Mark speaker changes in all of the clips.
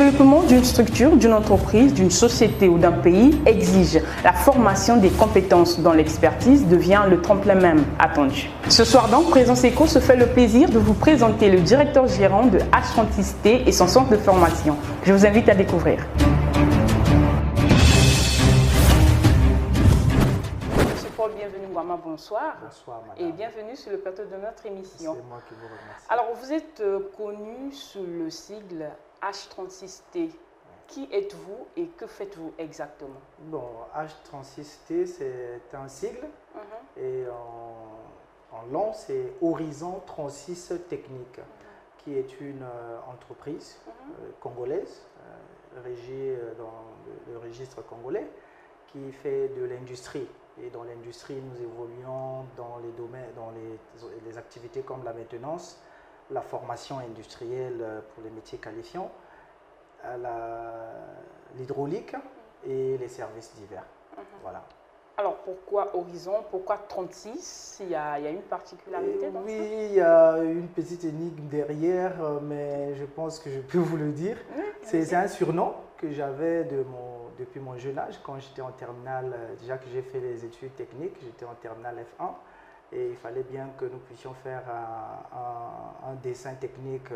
Speaker 1: développement d'une structure, d'une entreprise, d'une société ou d'un pays exige la formation des compétences dont l'expertise devient le tremplin même attendu. Ce soir dans Présence Éco se fait le plaisir de vous présenter le directeur gérant de H36T et son centre de formation. Je vous invite à découvrir. Bienvenue Ngouama, bonsoir.
Speaker 2: Bonsoir madame.
Speaker 1: Et bienvenue sur le plateau de notre émission.
Speaker 2: C'est moi qui vous remercie.
Speaker 1: Alors vous êtes connu sous le sigle H36T. Qui êtes-vous et que faites-vous exactement?
Speaker 2: Bon, H36T c'est un sigle et en long c'est Horizon 36 Technique qui est une entreprise congolaise régie dans le registre congolais qui fait de l'industrie. Et dans l'industrie, nous évoluons dans les domaines, dans les activités comme la maintenance, la formation industrielle pour les métiers qualifiants, l'hydraulique et les services divers. Voilà.
Speaker 1: Alors pourquoi Horizon? Pourquoi 36? Il y a une particularité dans ça?
Speaker 2: Oui, il y a une petite énigme derrière, mais je pense que je peux vous le dire. Oui, c'est un surnom que j'avais depuis mon jeune âge, quand j'étais en terminale, déjà que j'ai fait les études techniques, j'étais en terminale F1 et il fallait bien que nous puissions faire un dessin technique,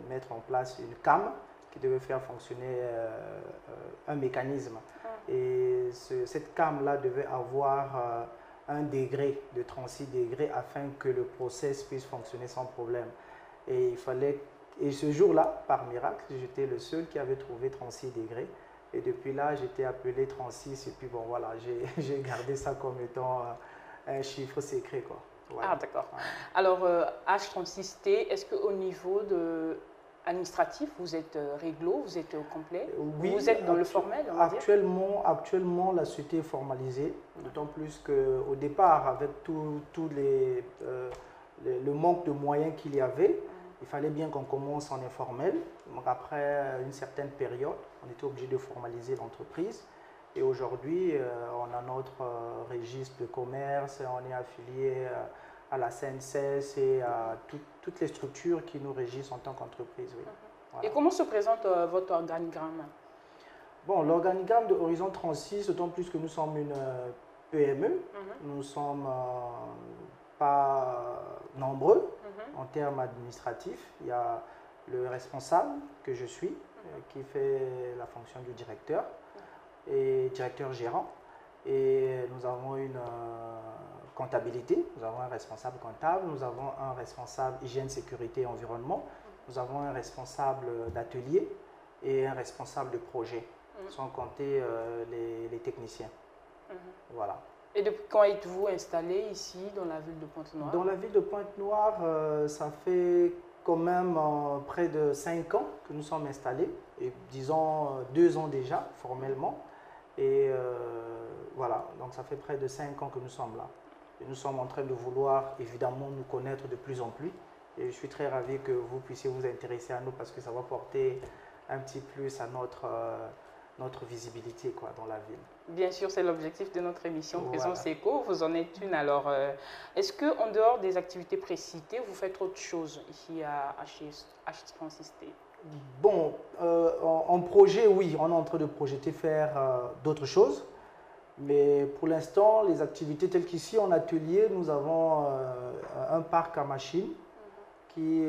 Speaker 2: mettre en place une cam qui devait faire fonctionner un mécanisme. Et cette cam-là devait avoir un degré de 36 degrés afin que le process puisse fonctionner sans problème. Et ce jour-là, par miracle, j'étais le seul qui avait trouvé 36 degrés. Et depuis là, j'étais appelé 36 et puis bon voilà, j'ai gardé ça comme étant un chiffre secret quoi. Voilà.
Speaker 1: Ah d'accord. Alors H36T, est-ce qu'au niveau administratif, vous êtes réglo, vous êtes complet?
Speaker 2: Oui,
Speaker 1: vous êtes dans le formel on va dire?
Speaker 2: Actuellement, la société est formalisée, d'autant plus qu'au départ, avec le manque de moyens qu'il y avait, il fallait bien qu'on commence en informel. Donc après une certaine période, on était obligé de formaliser l'entreprise. Et aujourd'hui, on a notre registre de commerce, on est affilié à la CNCS et à toutes les structures qui nous régissent en tant qu'entreprise. Oui. Voilà.
Speaker 1: Et comment se présente votre organigramme?
Speaker 2: Bon, l'organigramme de Horizon 36, d'autant plus que nous sommes une PME, nous ne sommes pas nombreux en termes administratifs. Il y a le responsable que je suis, qui fait la fonction du directeur et directeur gérant. Et nous avons une comptabilité, nous avons un responsable comptable, nous avons un responsable hygiène, sécurité et environnement, nous avons un responsable d'atelier et un responsable de projet, sans compter les techniciens. Voilà.
Speaker 1: Et depuis quand êtes-vous installé ici dans la ville de Pointe-Noire?
Speaker 2: Dans la ville de Pointe-Noire, ça fait quand même près de 5 ans que nous sommes installés, et disons 2 ans déjà formellement. Et voilà, donc ça fait près de 5 ans que nous sommes là. Et nous sommes en train de vouloir évidemment nous connaître de plus en plus. Et je suis très ravi que vous puissiez vous intéresser à nous parce que ça va porter un petit plus à notre visibilité quoi, dans la ville.
Speaker 1: Bien sûr, c'est l'objectif de notre émission Présence Éco. Vous en êtes une. Alors, est-ce qu'en dehors des activités précitées, vous faites autre chose ici à H36T?
Speaker 2: Bon, en projet, oui, on est en train de projeter faire d'autres choses. Mais pour l'instant, les activités telles qu'ici en atelier, nous avons un parc à machines qui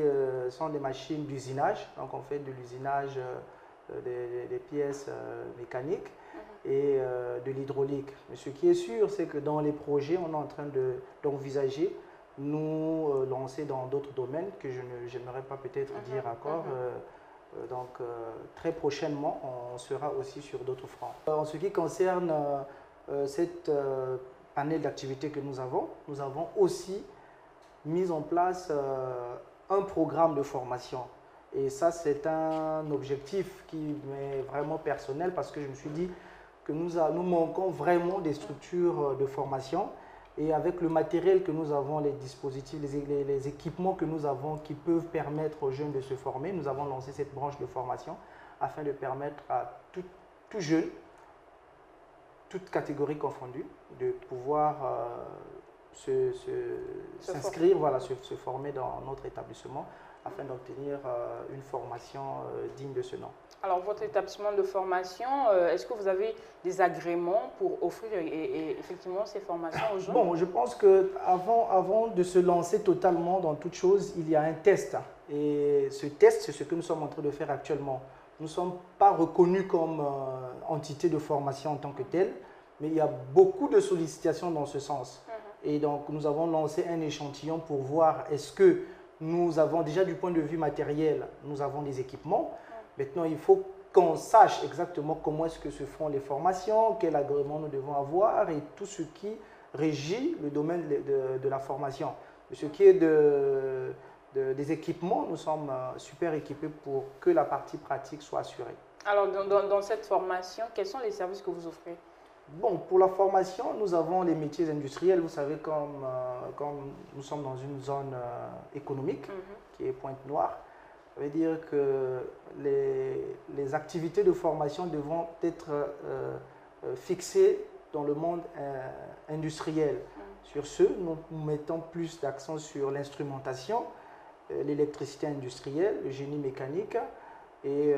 Speaker 2: sont des machines d'usinage. Donc on fait de l'usinage des pièces mécaniques et de l'hydraulique. Mais ce qui est sûr, c'est que dans les projets, on est en train d'envisager nous lancer dans d'autres domaines que je n'aimerais pas peut-être dire encore. Donc très prochainement, on sera aussi sur d'autres fronts. En ce qui concerne cette panel d'activités que nous avons aussi mis en place un programme de formation. Et ça, c'est un objectif qui m'est vraiment personnel parce que je me suis dit que nous manquons vraiment des structures de formation. Et avec le matériel que nous avons, les dispositifs, les équipements que nous avons qui peuvent permettre aux jeunes de se former, nous avons lancé cette branche de formation afin de permettre à tout jeune, toute catégorie confondue, de pouvoir s'inscrire, voilà, se former dans notre établissement afin d'obtenir une formation digne de ce nom.
Speaker 1: Alors, votre établissement de formation, est-ce que vous avez des agréments pour offrir effectivement ces formations aux jeunes?
Speaker 2: Bon, je pense qu'avant de se lancer totalement dans toute chose, il y a un test. Et ce test, c'est ce que nous sommes en train de faire actuellement. Nous ne sommes pas reconnus comme entité de formation en tant que telle, mais il y a beaucoup de sollicitations dans ce sens. Et donc, nous avons lancé un échantillon pour voir est-ce que nous avons déjà du point de vue matériel, nous avons des équipements. Maintenant, il faut qu'on sache exactement comment est-ce que se font les formations, quel agrément nous devons avoir et tout ce qui régit le domaine de la formation. Ce qui est des équipements, nous sommes super équipés pour que la partie pratique soit assurée.
Speaker 1: Alors, dans cette formation, quels sont les services que vous offrez?
Speaker 2: Bon, pour la formation, nous avons les métiers industriels. Vous savez, comme nous sommes dans une zone économique qui est Pointe-Noire, ça veut dire que les activités de formation devront être fixées dans le monde industriel. Sur ce, nous mettons plus d'accent sur l'instrumentation, l'électricité industrielle, le génie mécanique et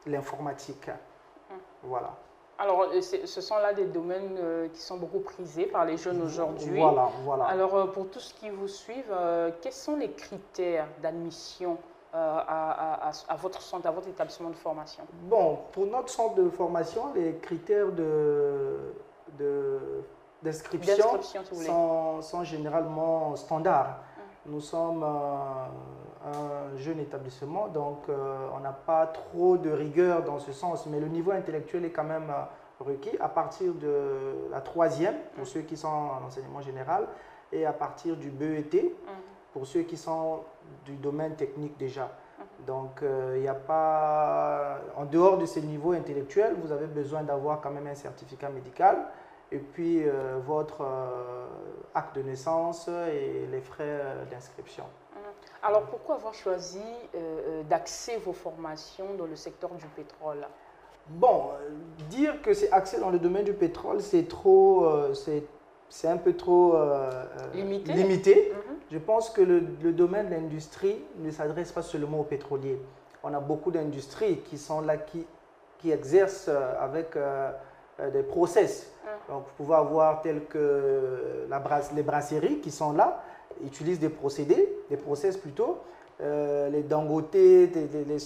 Speaker 2: l'informatique. Voilà.
Speaker 1: Alors, ce sont là des domaines qui sont beaucoup prisés par les jeunes aujourd'hui.
Speaker 2: Voilà.
Speaker 1: Alors, pour tous ceux qui vous suivent, quels sont les critères d'admission à votre centre, à votre établissement de formation?
Speaker 2: Bon, pour notre centre de formation, les critères d'inscription sont généralement standards. Nous sommes un jeune établissement, donc on n'a pas trop de rigueur dans ce sens, mais le niveau intellectuel est quand même requis à partir de la 3e pour ceux qui sont en enseignement général et à partir du BET pour ceux qui sont du domaine technique déjà. Donc il n'y a pas, en dehors de ces niveaux intellectuels, vous avez besoin d'avoir quand même un certificat médical et puis votre acte de naissance et les frais d'inscription.
Speaker 1: Alors, pourquoi avoir choisi d'axer vos formations dans le secteur du pétrole?
Speaker 2: Bon, dire que c'est axé dans le domaine du pétrole, c'est trop, c'est un peu trop limité. Je pense que le domaine de l'industrie ne s'adresse pas seulement aux pétroliers. On a beaucoup d'industries qui sont là, qui exercent avec des process. Donc, vous pouvez avoir tels que les brasseries qui sont là, utilisent des process plutôt. Les Dangote, les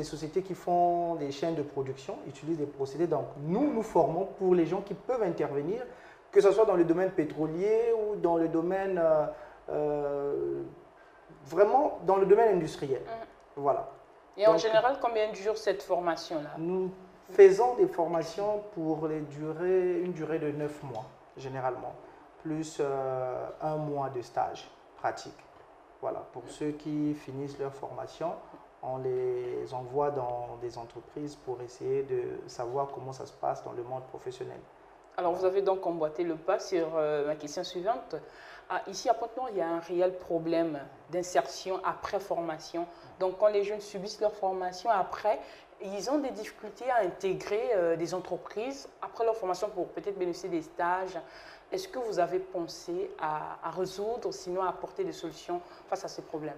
Speaker 2: sociétés qui font des chaînes de production utilisent des procédés. Donc, nous formons pour les gens qui peuvent intervenir, que ce soit dans le domaine pétrolier ou dans le domaine, vraiment dans le domaine industriel. Voilà.
Speaker 1: Et donc, en général, combien dure cette formation-là?
Speaker 2: Nous faisons des formations pour une durée de 9 mois, généralement, plus 1 mois de stage pratique. Voilà, pour ceux qui finissent leur formation, on les envoie dans des entreprises pour essayer de savoir comment ça se passe dans le monde professionnel.
Speaker 1: Alors, vous avez donc emboîté le pas sur ma question suivante. Ici, à Pointe-Noire, il y a un réel problème d'insertion après formation. Donc, quand les jeunes subissent leur formation après, ils ont des difficultés à intégrer des entreprises après leur formation pour peut-être bénéficier des stages. Est-ce que vous avez pensé à résoudre, sinon à apporter des solutions face à ces problèmes?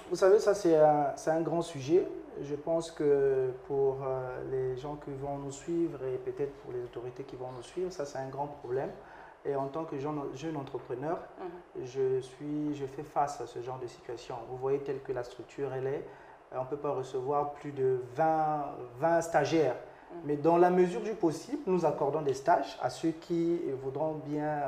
Speaker 2: Vous savez, ça c'est un grand sujet. Je pense que pour les gens qui vont nous suivre et peut-être pour les autorités qui vont nous suivre, ça c'est un grand problème. Et en tant que jeune entrepreneur, je fais face à ce genre de situation. Vous voyez telle que la structure elle est, on ne peut pas recevoir plus de 20 stagiaires. Mais dans la mesure du possible, nous accordons des stages à ceux qui voudront bien,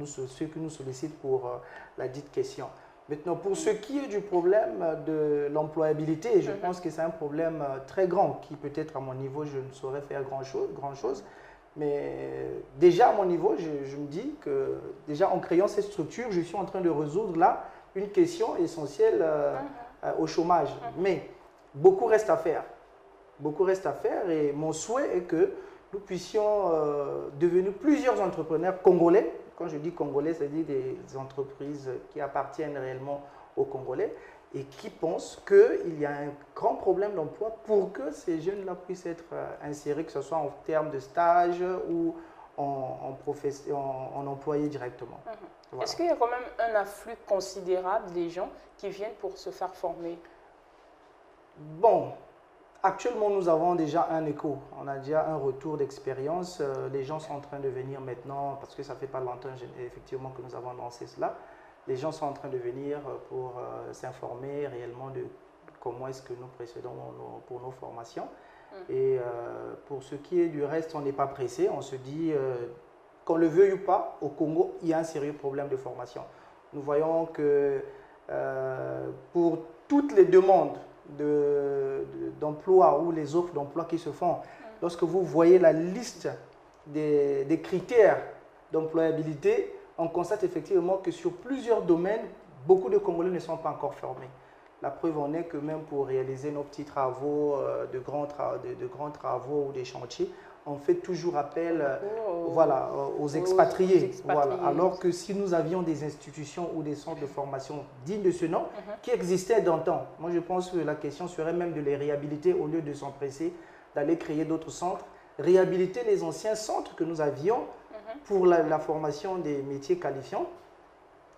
Speaker 2: ceux qui nous sollicitent pour la dite question. Maintenant, pour ce qui est du problème de l'employabilité, je pense que c'est un problème très grand qui peut-être à mon niveau, je ne saurais faire grand-chose. Mais déjà à mon niveau, je me dis que déjà en créant cette structure, je suis en train de résoudre là une question essentielle au chômage. Mais beaucoup reste à faire. Beaucoup reste à faire et mon souhait est que nous puissions devenir plusieurs entrepreneurs congolais. Quand je dis congolais, c'est-à-dire des entreprises qui appartiennent réellement aux Congolais et qui pensent qu'il y a un grand problème d'emploi pour que ces jeunes-là puissent être insérés, que ce soit en termes de stage ou en employés directement. Voilà.
Speaker 1: Est-ce qu'il y a quand même un afflux considérable des gens qui viennent pour se faire former?
Speaker 2: Bon, actuellement, nous avons déjà un écho. On a déjà un retour d'expérience. Les gens sont en train de venir maintenant, parce que ça fait pas longtemps effectivement que nous avons lancé cela. Les gens sont en train de venir pour s'informer réellement de comment est-ce que nous procédons pour nos formations. Et pour ce qui est du reste, on n'est pas pressé. On se dit, qu'on le veuille ou pas, au Congo, il y a un sérieux problème de formation. Nous voyons que pour toutes les demandes d'emploi ou les offres d'emploi qui se font, lorsque vous voyez la liste des critères d'employabilité, on constate effectivement que sur plusieurs domaines, beaucoup de Congolais ne sont pas encore formés. La preuve en est que même pour réaliser nos petits travaux, de grands travaux ou des chantiers, on fait toujours appel aux expatriés. Voilà. Alors que si nous avions des institutions ou des centres de formation dignes de ce nom, qui existaient d'antan, moi je pense que la question serait même de les réhabiliter au lieu de s'empresser d'aller créer d'autres centres, réhabiliter les anciens centres que nous avions pour la formation des métiers qualifiants.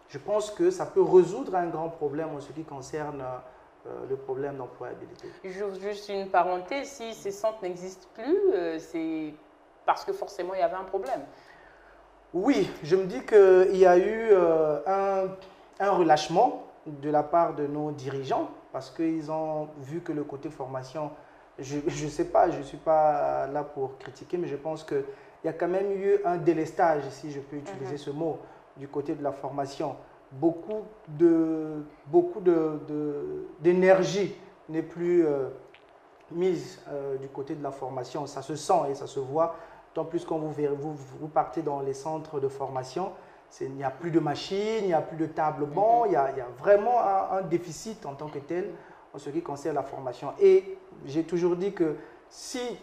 Speaker 2: Je pense que ça peut résoudre un grand problème en ce qui concerne le problème d'employabilité.
Speaker 1: Juste une parenthèse, si ces centres n'existent plus, c'est parce que forcément il y avait un problème.
Speaker 2: Oui, je me dis qu'il y a eu un relâchement de la part de nos dirigeants parce qu'ils ont vu que le côté formation, je ne sais pas, je ne suis pas là pour critiquer, mais je pense qu'il y a quand même eu un délestage, si je peux utiliser ce mot, du côté de la formation. Beaucoup d'énergie n'est plus mise du côté de la formation. Ça se sent et ça se voit. Tant plus quand vous partez dans les centres de formation, il n'y a plus de machines, il n'y a plus de table banc, il y a vraiment un déficit en tant que tel en ce qui concerne la formation. Et j'ai toujours dit que si,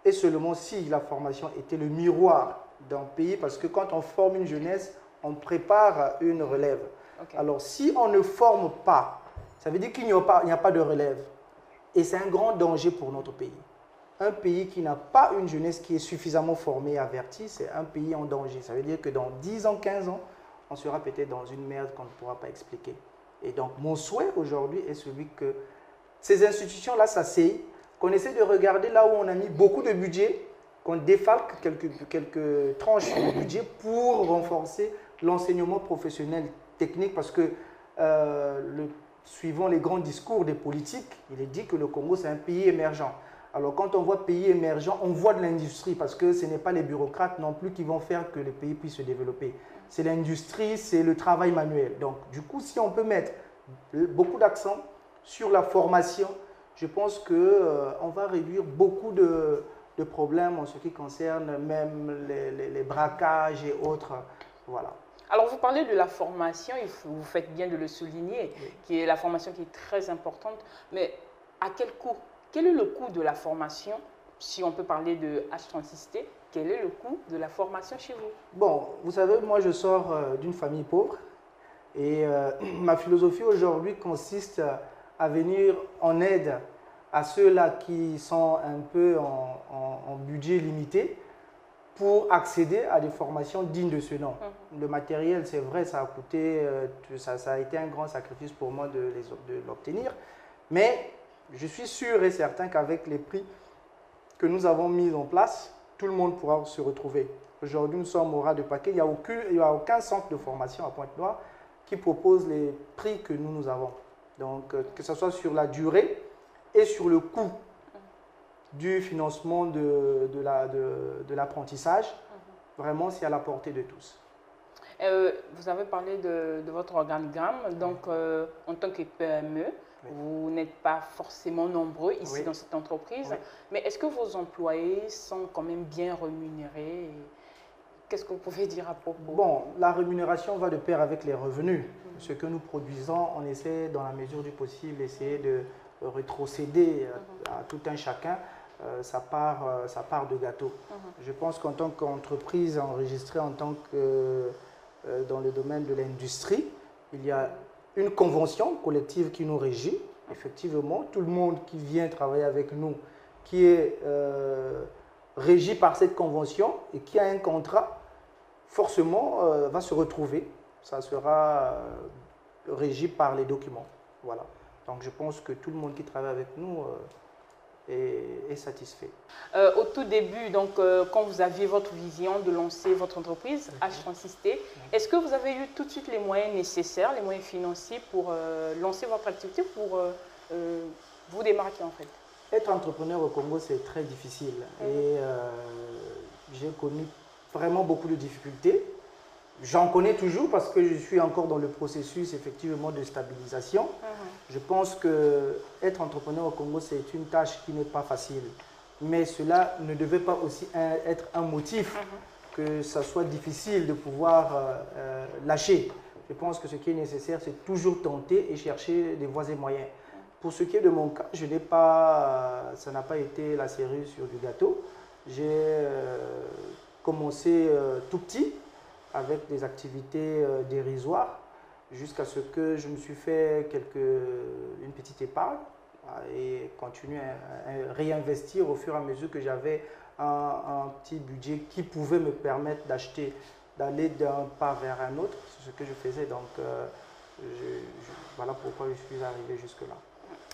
Speaker 2: et seulement si, la formation était le miroir d'un pays, parce que quand on forme une jeunesse, on prépare une relève. Alors, si on ne forme pas, ça veut dire qu'il n'y a pas de relève. Et c'est un grand danger pour notre pays. Un pays qui n'a pas une jeunesse qui est suffisamment formée et avertie, c'est un pays en danger. Ça veut dire que dans 10 ans, 15 ans, on sera peut-être dans une merde qu'on ne pourra pas expliquer. Et donc, mon souhait aujourd'hui est celui que ces institutions-là s'asseyent, qu'on essaie de regarder là où on a mis beaucoup de budget, qu'on défalque quelques tranches de budget pour renforcer l'enseignement professionnel technique parce que suivant les grands discours des politiques, il est dit que le Congo c'est un pays émergent. Alors quand on voit pays émergent, on voit de l'industrie parce que ce n'est pas les bureaucrates non plus qui vont faire que le pays puisse se développer. C'est l'industrie, c'est le travail manuel. Donc du coup, si on peut mettre beaucoup d'accent sur la formation, je pense qu'on va réduire beaucoup de problèmes en ce qui concerne même les braquages et autres. Voilà.
Speaker 1: Alors, vous parlez de la formation, vous faites bien de le souligner, qui est la formation qui est très importante, mais à quel coût? Quel est le coût de la formation, si on peut parler de H36T, quel est le coût de la formation chez vous?
Speaker 2: Bon, vous savez, moi je sors d'une famille pauvre et ma philosophie aujourd'hui consiste à venir en aide à ceux-là qui sont un peu en budget limité, pour accéder à des formations dignes de ce nom. Le matériel, c'est vrai, ça a coûté, ça a été un grand sacrifice pour moi de l'obtenir, mais je suis sûr et certain qu'avec les prix que nous avons mis en place, tout le monde pourra se retrouver. Aujourd'hui, nous sommes au ras de paquet, il n'y a aucun centre de formation à Pointe-Noire qui propose les prix que nous avons. Donc, que ce soit sur la durée et sur le coût du financement de l'apprentissage, vraiment c'est à la portée de tous.
Speaker 1: Vous avez parlé de votre organigramme, donc en tant que PME, vous n'êtes pas forcément nombreux ici dans cette entreprise, mais est-ce que vos employés sont quand même bien rémunérés? Qu'est-ce que vous pouvez dire à propos?
Speaker 2: Bon, la rémunération va de pair avec les revenus. Ce que nous produisons, on essaie dans la mesure du possible d'essayer de rétrocéder à tout un chacun sa part de gâteau. Je pense qu'en tant qu'entreprise enregistrée en tant que dans le domaine de l'industrie, il y a une convention collective qui nous régit. Effectivement, tout le monde qui vient travailler avec nous, qui est régi par cette convention et qui a un contrat, forcément va se retrouver. Ça sera régi par les documents. Voilà. Donc je pense que tout le monde qui travaille avec nous est satisfait.
Speaker 1: Au tout début, donc, quand vous aviez votre vision de lancer votre entreprise, H36T, est-ce que vous avez eu tout de suite les moyens nécessaires, les moyens financiers pour lancer votre activité, pour vous démarquer en fait?
Speaker 2: Être entrepreneur au Congo, c'est très difficile. Et j'ai connu vraiment beaucoup de difficultés. J'en connais toujours parce que je suis encore dans le processus effectivement de stabilisation. Je pense que être entrepreneur au Congo, c'est une tâche qui n'est pas facile. Mais cela ne devait pas aussi être un motif que ça soit difficile de pouvoir lâcher. Je pense que ce qui est nécessaire, c'est toujours tenter et chercher des voies et moyens. Pour ce qui est de mon cas, ça n'a pas été la cerise sur du gâteau. J'ai commencé tout petit, avec des activités dérisoires, jusqu'à ce que je me suis fait une petite épargne et continuer à réinvestir au fur et à mesure que j'avais un petit budget qui pouvait me permettre d'aller d'un pas vers un autre. C'est ce que je faisais, donc voilà pourquoi je suis arrivé jusque-là.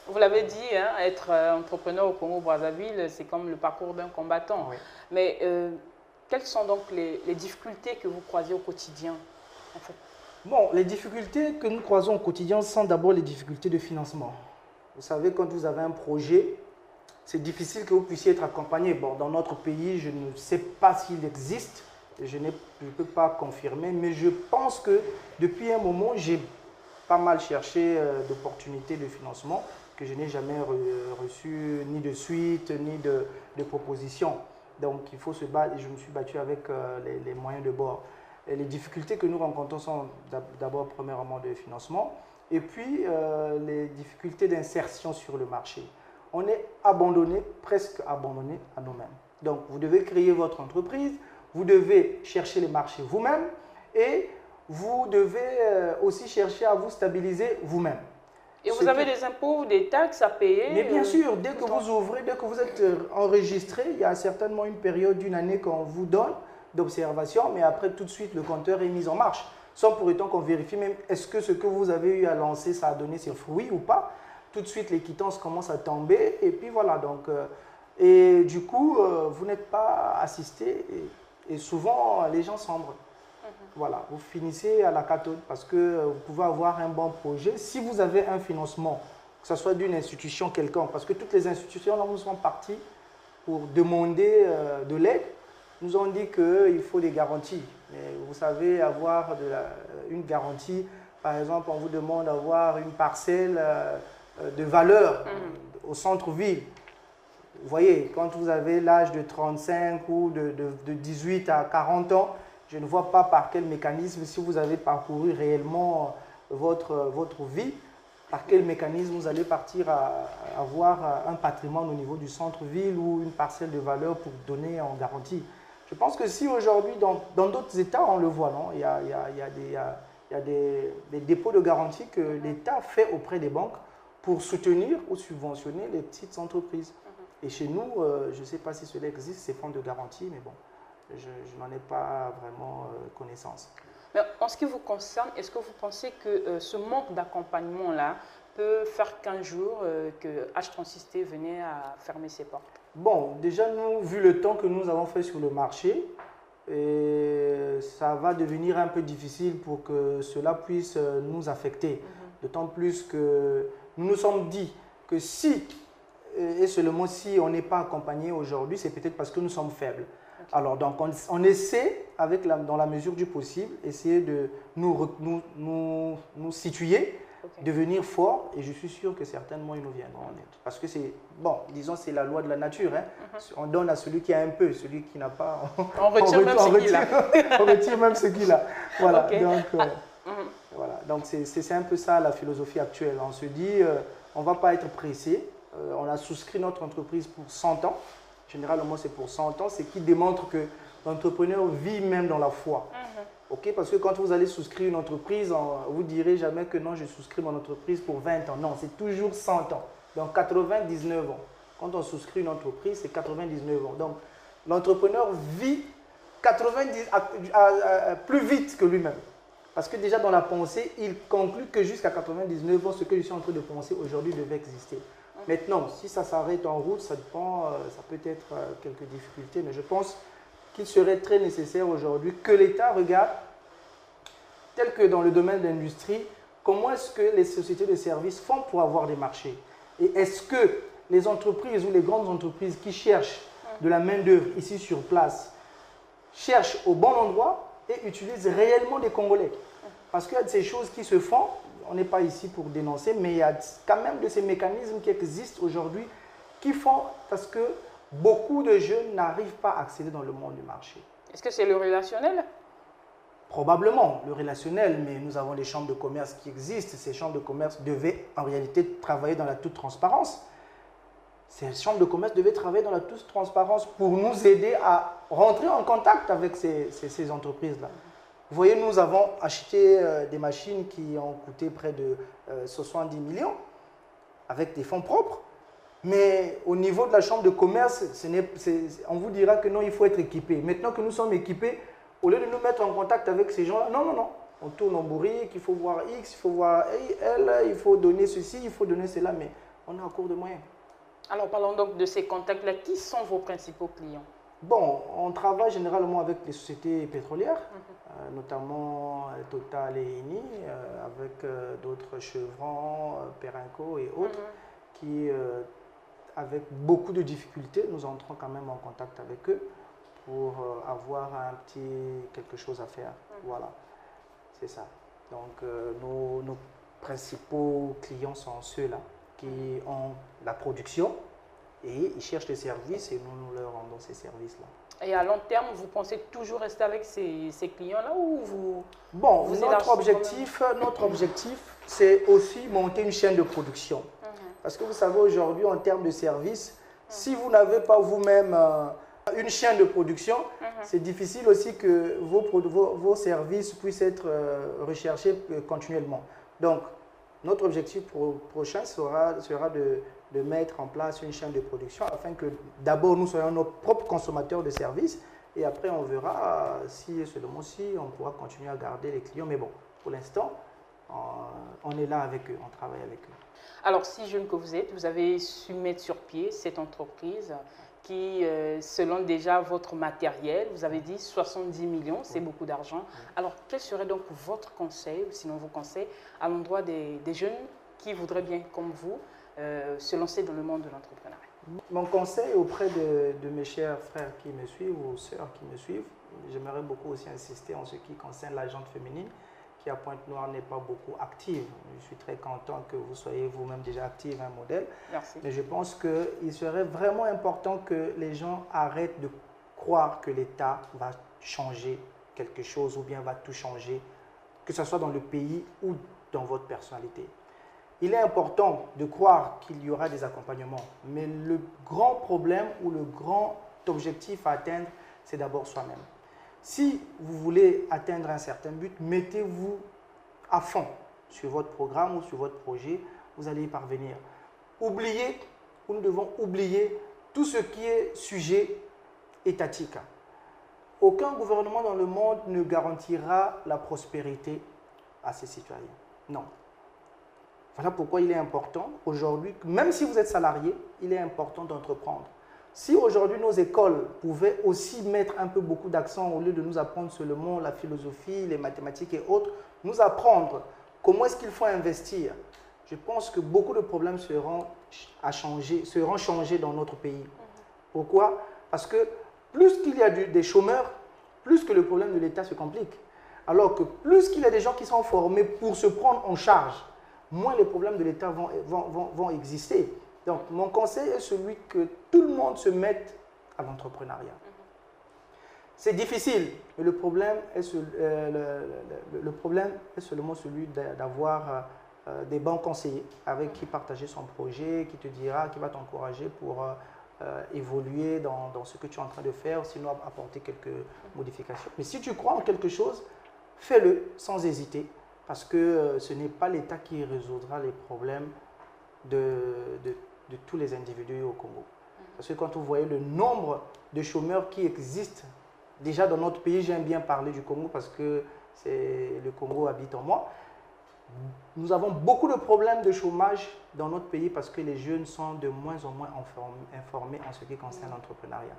Speaker 1: Vous l'avez dit, hein, être entrepreneur au Congo-Brazzaville, c'est comme le parcours d'un combattant.
Speaker 2: Oui.
Speaker 1: Mais quelles sont donc les difficultés que vous croisez au quotidien en fait?
Speaker 2: Bon, les difficultés que nous croisons au quotidien sont d'abord les difficultés de financement. Vous savez, quand vous avez un projet, c'est difficile que vous puissiez être accompagné. Bon, dans notre pays, je ne sais pas s'il existe, je ne peux pas confirmer, mais je pense que depuis un moment, j'ai pas mal cherché d'opportunités de financement que je n'ai jamais reçu ni de suite, ni de proposition. Donc, il faut se battre et je me suis battu avec les moyens de bord. Et les difficultés que nous rencontrons sont d'abord, premièrement, de financement et puis les difficultés d'insertion sur le marché. On est abandonné, presque abandonné à nous-mêmes. Donc, vous devez créer votre entreprise, vous devez chercher les marchés vous-même et vous devez aussi chercher à vous stabiliser vous-même.
Speaker 1: Et vous avez des impôts ou des taxes à payer?
Speaker 2: Mais bien sûr, dès que vous ouvrez, dès que vous êtes enregistré, il y a certainement une période d'une année qu'on vous donne d'observation, mais après tout de suite le compteur est mis en marche. Sans pour autant qu'on vérifie même est-ce que ce que vous avez eu à lancer, ça a donné ses fruits ou pas. Tout de suite les quittances commencent à tomber et puis voilà. Donc, et du coup, vous n'êtes pas assisté et souvent les gens sombrent. Voilà, vous finissez à la cathode parce que vous pouvez avoir un bon projet. Si vous avez un financement, que ce soit d'une institution quelconque, parce que toutes les institutions, là, nous sommes partis pour demander de l'aide, nous ont dit qu'il faut des garanties. Mais vous savez, avoir une garantie, par exemple, on vous demande d'avoir une parcelle de valeur au centre-ville. Vous voyez, quand vous avez l'âge de 35 ou de 18 à 40 ans, je ne vois pas par quel mécanisme, si vous avez parcouru réellement votre vie, par quel mécanisme vous allez partir à avoir un patrimoine au niveau du centre-ville ou une parcelle de valeur pour donner en garantie. Je pense que si aujourd'hui, dans d'autres États, on le voit, non, il y a des dépôts de garantie que l'État fait auprès des banques pour soutenir ou subventionner les petites entreprises. Et chez nous, je ne sais pas si cela existe, ces fonds de garantie, mais bon. Je n'en ai pas vraiment connaissance.
Speaker 1: Mais en ce qui vous concerne, est-ce que vous pensez que ce manque d'accompagnement-là peut faire qu'un jour que H36T venait à fermer ses portes?
Speaker 2: Bon, déjà, nous, vu le temps que nous avons fait sur le marché, ça va devenir un peu difficile pour que cela puisse nous affecter. D'autant plus que nous nous sommes dit que si, et seulement si on n'est pas accompagné aujourd'hui, c'est peut-être parce que nous sommes faibles. Alors, donc, on essaie, dans la mesure du possible, essayer de nous situer, devenir fort, et je suis sûr que certainement, ils nous viendront en aide. Parce que c'est, bon, disons, c'est la loi de la nature. Hein. On donne à celui qui a un peu, celui qui n'a pas,
Speaker 1: on retire même ce qu'il a.
Speaker 2: On retire même ce qu'il a. Voilà, voilà. Donc c'est un peu ça la philosophie actuelle. On se dit, on ne va pas être pressé. On a souscrit notre entreprise pour 100 ans. Généralement, c'est pour 100 ans, c'est qui démontre que l'entrepreneur vit même dans la foi. Okay? Parce que quand vous allez souscrire une entreprise, vous ne direz jamais que non, je souscris mon entreprise pour 20 ans. Non, c'est toujours 100 ans. Donc, 99 ans. Quand on souscrit une entreprise, c'est 99 ans. Donc, l'entrepreneur vit 90, plus vite que lui-même. Parce que déjà dans la pensée, il conclut que jusqu'à 99 ans, ce que je suis en train de penser aujourd'hui devait exister. Maintenant, si ça s'arrête en route, ça dépend, ça peut être quelques difficultés, mais je pense qu'il serait très nécessaire aujourd'hui que l'État regarde, tel que dans le domaine de l'industrie, comment est-ce que les sociétés de services font pour avoir des marchés. Et est-ce que les entreprises ou les grandes entreprises qui cherchent de la main-d'œuvre ici sur place cherchent au bon endroit et utilisent réellement des Congolais. Parce qu'il y a de ces choses qui se font, on n'est pas ici pour dénoncer, mais il y a quand même de ces mécanismes qui existent aujourd'hui qui font parce que beaucoup de jeunes n'arrivent pas à accéder dans le monde du marché.
Speaker 1: Est-ce que c'est le relationnel?
Speaker 2: Probablement le relationnel, mais nous avons des chambres de commerce qui existent. Ces chambres de commerce devaient en réalité travailler dans la toute transparence. Ces chambres de commerce devaient travailler dans la toute transparence pour nous aider à rentrer en contact avec ces entreprises-là. Vous voyez, nous avons acheté des machines qui ont coûté près de 70 millions avec des fonds propres. Mais au niveau de la chambre de commerce, on vous dira que non, il faut être équipé. Maintenant que nous sommes équipés, au lieu de nous mettre en contact avec ces gens-là, non, non, non. On tourne en bourrique, il faut voir X, il faut voir L, il faut donner ceci, il faut donner cela, mais on est en cours de moyens. Alors
Speaker 1: parlons donc de ces contacts-là. Qui sont vos principaux clients?
Speaker 2: Bon, on travaille généralement avec les sociétés pétrolières, notamment Total et Eni, avec d'autres Chevron, Perenco et autres, qui, avec beaucoup de difficultés, nous entrons quand même en contact avec eux pour avoir quelque chose à faire. Voilà, c'est ça. Donc, nos principaux clients sont ceux-là qui ont la production et ils cherchent des services et nous leur rendons ces services-là.
Speaker 1: Et à long terme, vous pensez toujours rester avec ces clients-là ou vous...
Speaker 2: Bon, notre objectif, c'est aussi monter une chaîne de production. Parce que vous savez, aujourd'hui, en termes de services, si vous n'avez pas vous-même une chaîne de production, c'est difficile aussi que vos services puissent être recherchés continuellement. Donc, notre objectif prochain sera de mettre en place une chaîne de production afin que d'abord nous soyons nos propres consommateurs de services et après on verra si seulement si on pourra continuer à garder les clients. Mais bon, pour l'instant, on est là avec eux, on travaille avec eux.
Speaker 1: Alors, si jeune que vous êtes, vous avez su mettre sur pied cette entreprise qui, selon déjà votre matériel, vous avez dit 70 millions, c'est beaucoup d'argent. Alors, quel serait donc votre conseil, ou sinon vos conseils, à l'endroit des jeunes qui voudraient bien, comme vous, se lancer dans le monde de l'entrepreneuriat?
Speaker 2: Mon conseil auprès de mes chers frères qui me suivent ou sœurs qui me suivent, j'aimerais beaucoup aussi insister en ce qui concerne la gente féminine qui à Pointe-Noire n'est pas beaucoup active. Je suis très content que vous soyez vous-même déjà active, un modèle.
Speaker 1: Merci.
Speaker 2: Mais je pense qu'il serait vraiment important que les gens arrêtent de croire que l'État va changer quelque chose ou bien va tout changer, que ce soit dans le pays ou dans votre personnalité. Il est important de croire qu'il y aura des accompagnements, mais le grand problème ou le grand objectif à atteindre, c'est d'abord soi-même. Si vous voulez atteindre un certain but, mettez-vous à fond sur votre programme ou sur votre projet, vous allez y parvenir. Oubliez, ou nous devons oublier tout ce qui est sujet étatique. Aucun gouvernement dans le monde ne garantira la prospérité à ses citoyens. Non. Voilà pourquoi il est important aujourd'hui, même si vous êtes salarié, il est important d'entreprendre. Si aujourd'hui nos écoles pouvaient aussi mettre un peu beaucoup d'accent au lieu de nous apprendre seulement la philosophie, les mathématiques et autres, nous apprendre comment est-ce qu'il faut investir, je pense que beaucoup de problèmes seront changés dans notre pays. Pourquoi? Parce que plus qu'il y a des chômeurs, plus que le problème de l'État se complique. Alors que plus qu'il y a des gens qui sont formés pour se prendre en charge, moins les problèmes de l'État vont exister. Donc, mon conseil est celui que tout le monde se mette à l'entrepreneuriat. C'est difficile, mais le problème est seulement celui d'avoir des bons conseillers avec qui partager son projet, qui te dira, qui va t'encourager pour évoluer dans ce que tu es en train de faire, sinon apporter quelques modifications. Mais si tu crois en quelque chose, fais-le sans hésiter, parce que ce n'est pas l'État qui résoudra les problèmes de tous les individus au Congo. Parce que quand vous voyez le nombre de chômeurs qui existent déjà dans notre pays, j'aime bien parler du Congo parce que le Congo habite en moi. Nous avons beaucoup de problèmes de chômage dans notre pays parce que les jeunes sont de moins en moins informés en ce qui concerne l'entrepreneuriat.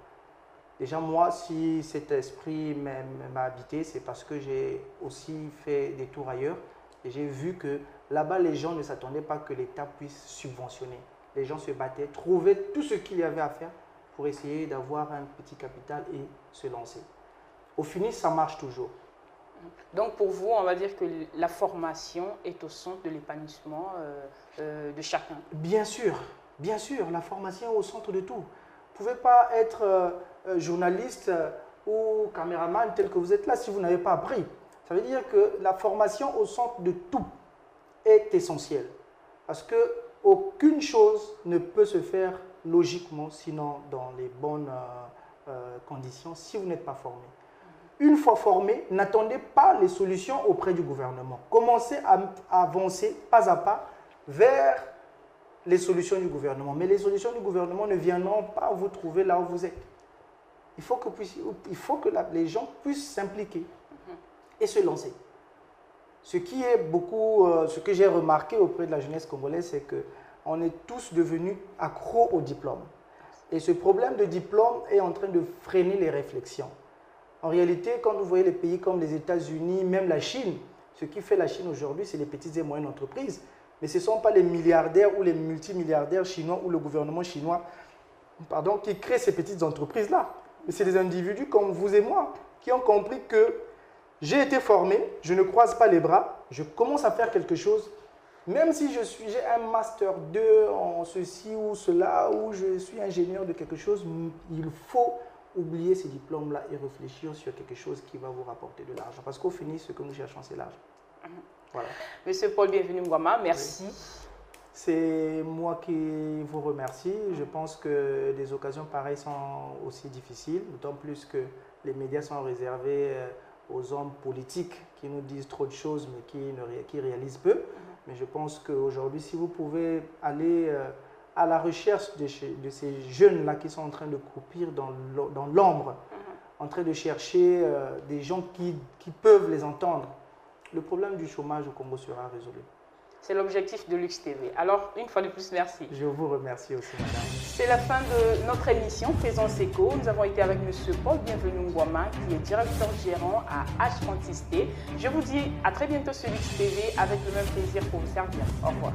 Speaker 2: Déjà, moi, si cet esprit m'a habité, c'est parce que j'ai aussi fait des tours ailleurs et j'ai vu que là-bas, les gens ne s'attendaient pas que l'État puisse subventionner. Les gens se battaient, trouvaient tout ce qu'il y avait à faire pour essayer d'avoir un petit capital et se lancer. Au fini, ça marche toujours.
Speaker 1: Donc pour vous, on va dire que la formation est au centre de l'épanouissement de chacun.
Speaker 2: Bien sûr, la formation est au centre de tout. Vous ne pouvez pas être journaliste ou caméraman tel que vous êtes là si vous n'avez pas appris. Ça veut dire que la formation au centre de tout est essentielle. Parce qu'aucune chose ne peut se faire logiquement, sinon dans les bonnes conditions, si vous n'êtes pas formé. Une fois formé, n'attendez pas les solutions auprès du gouvernement. Commencez à avancer pas à pas vers les solutions du gouvernement. Mais les solutions du gouvernement ne viendront pas vous trouver là où vous êtes. Il faut que les gens puissent s'impliquer et se lancer. Ce que j'ai remarqué auprès de la jeunesse congolaise, c'est qu'on est tous devenus accros au diplôme. Et ce problème de diplôme est en train de freiner les réflexions. En réalité, quand vous voyez les pays comme les États-Unis, même la Chine, ce qui fait la Chine aujourd'hui, c'est les petites et moyennes entreprises. Mais ce ne sont pas les milliardaires ou les multimilliardaires chinois ou le gouvernement chinois qui créent ces petites entreprises-là. Mais c'est des individus comme vous et moi qui ont compris que j'ai été formé, je ne croise pas les bras, je commence à faire quelque chose. Même si j'ai un master 2 en ceci ou cela, ou je suis ingénieur de quelque chose, il faut oublier ces diplômes-là et réfléchir sur quelque chose qui va vous rapporter de l'argent. Parce qu'au final, ce que nous cherchons, c'est l'argent. Voilà.
Speaker 1: Monsieur Paul Bienvenu Ngouama, merci.
Speaker 2: Oui. C'est moi qui vous remercie. Je pense que des occasions pareilles sont aussi difficiles, d'autant plus que les médias sont réservés aux hommes politiques qui nous disent trop de choses mais qui réalisent peu. Mais je pense qu'aujourd'hui, si vous pouvez aller à la recherche de ces jeunes-là qui sont en train de croupir dans l'ombre, en train de chercher des gens qui peuvent les entendre, le problème du chômage au Congo sera résolu.
Speaker 1: C'est l'objectif de Lux TV. Alors, une fois de plus, merci.
Speaker 2: Je vous remercie aussi, madame.
Speaker 1: C'est la fin de notre émission Présence Éco. Nous avons été avec M. Paul Bienvenu Ngouama, qui est directeur gérant à H36T. Je vous dis à très bientôt sur Lux TV avec le même plaisir pour vous servir. Au revoir.